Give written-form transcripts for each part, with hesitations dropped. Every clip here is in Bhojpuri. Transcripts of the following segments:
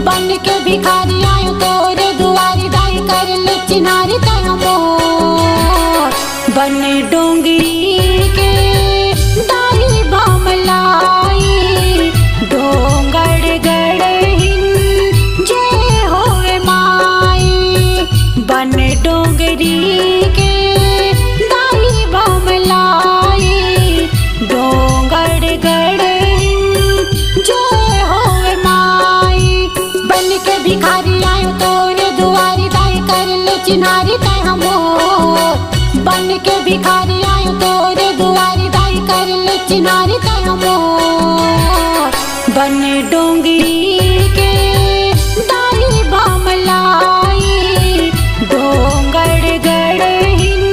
बन के भिखारी आयो तोरे दुआरी दाई कर ले चिनारी तय मोर बन डोंगरी के दाई बमलाई डोंगड़ गड़हिन जय होवे माई बन डोंगरी के दाई बमलाई डोंगड़ गड़हिन जय होवे माई बन के भिखारी आयो तोरे दुआरी दाई कर ले चिनारी तय मोर बन के भिखारी आयो तोरे दुआरी दाई कर ले चिनारी तय मोर बन डोंगरी के दाई बमलाई डोंगड़ गड़हिन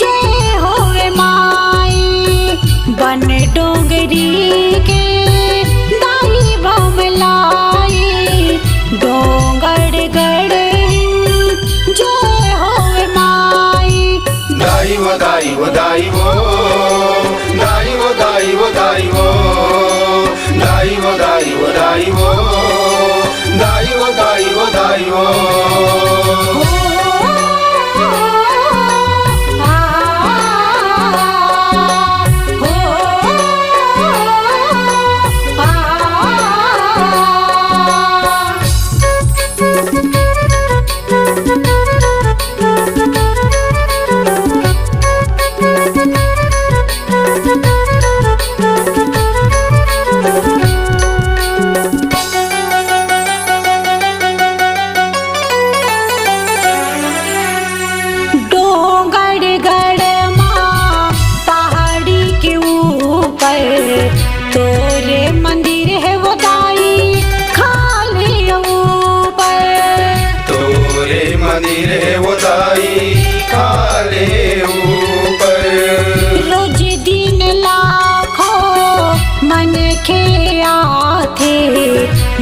जय होवे माई बन डोंगरी के दाई बमलाई डोंगड़ गड़हिन जय होवे माई दाई वो दाई वो दाई वो दाई वो दाई वो दाई वो दाई वो दाई वो दाई वो दाई वो दाई वो दाई वो तोरे मंदिर है वो दाई खाली ऊपर तोरे मंदिर है वो दाई खाले ऊपर रोज दिन लाखों मन के आथे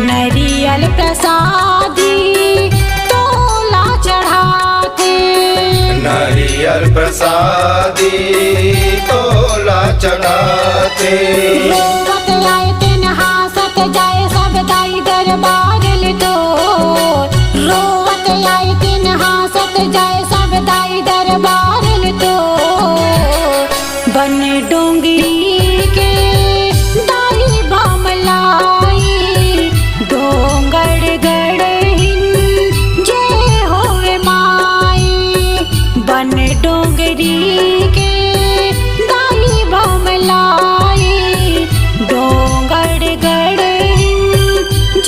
नरियल प्रसादी तोला चढ़ाते नारियल प्रसादी तोला चढ़ाते रोवत आए दिन हासत जाए सब दाई दरबार ले तो रोवत आए दिन हासत जाए सब दाई दरबार ले तो बन डोंगरी के दाई बमलाई डोंगड़ गड़हिन जय होवे माई बन डोंगरी के दाई बमलाई डोंगड़ गड़हिन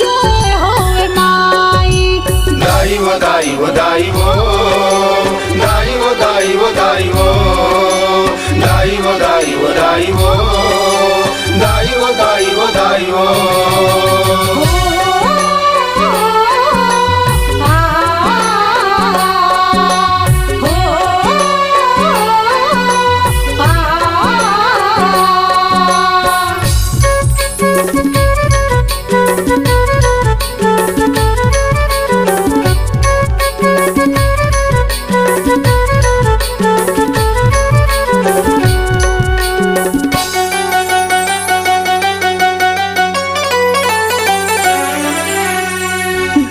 जय होवे माई दाई वो दाई वो दाई वो दाई वो दाई वो दाई वो दाई वो दाई वो दाई वो दाई वो दाई वो दाई वो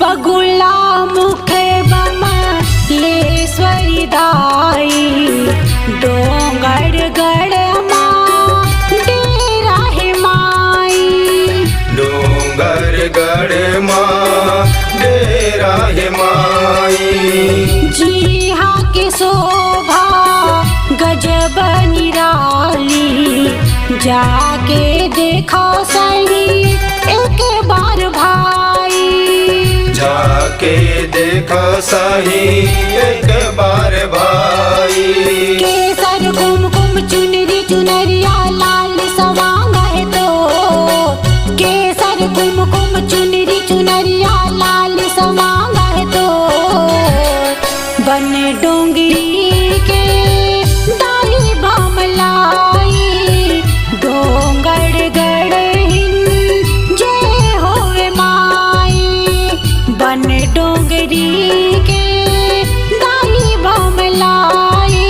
बगुला मुख बमलेश्वरी दाई डोंगड़ गड़ माँ डेरा है माई डोंगर गढ़ माँ डेरा है माई जी हाँ के शोभा गजब निराली जाके देखो सही एक बार भाई जाके देखो सही एक बार भाई केसर कुमकुम चुनरी चुनरिया लाल सवांग है तो केसर कुमकुम चुनरी चुनरिया लाल सवांग है तो बन डोंगरी के दाई बमलाई डोंगड़ गड़हिन जय होवे माई बन डोंगरी के दाई बमलाई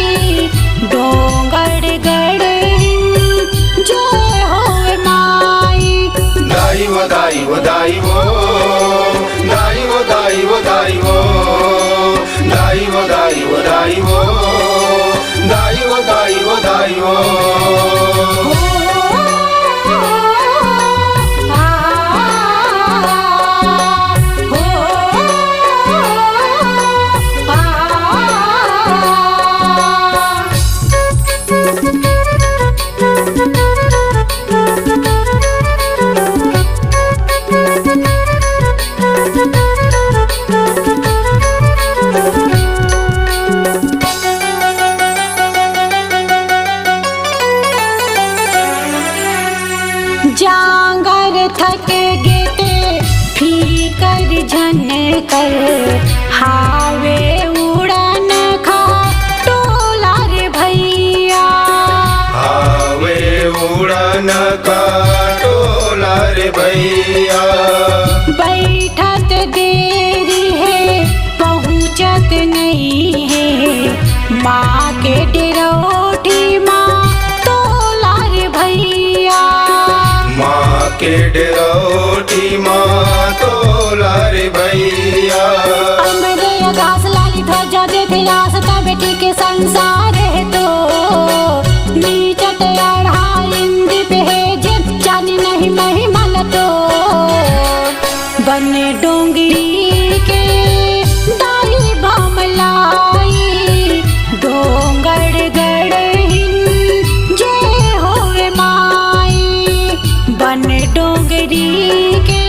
दाई हो। जांगर थक गेते फीकर झन कर हावे उड़न खा टोला रे भैया। हावे उड़न का टोला रे भैया। बैठत देरी है पहुँचत नहीं है माँ के डेरोठी माँ टोला रे भैया। माँ के डेरोठी माँ तोला रे भैया। अमरे घास लाली ध्वजा देते आस तब बेटी के संसार है तो नीचत अढ़ा इंदी पे है जब जानी नहीं महिमल तो बन डोंगरी के दाई बमलाई डोंगर गड़हिन जय होवे माई। बन डोंगरी के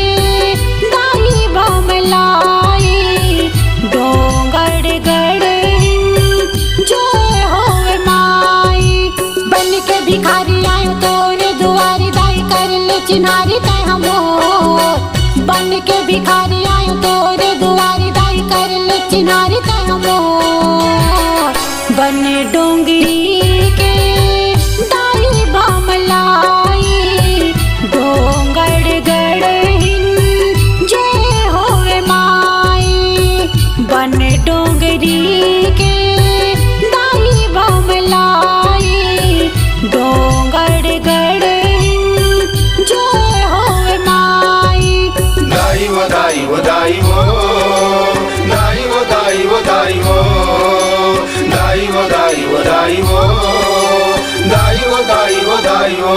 दाई बमलाई डोंगर गड़हिन जय होवे माई। बन के भिखारी आयो तोरे दुआरी दाई कर ले चिन्हारी तय हमोर। बन के भिखारी आयो तोरे दुआरी दाई कर ले चिन्हारी तय हमोर। बन डोंगरी के दाई बमलाई डोंगर गड़हिन जय होवे माई। बन डोंगरी के दाई बमलाई डोंगर गड़हिन जय होवे माई। दाई हो दाई हो दाई हो। दाई हो दाई हो दाई हो। दाई हो दाई हो दाई हो। दाई हो दाई हो दाई हो।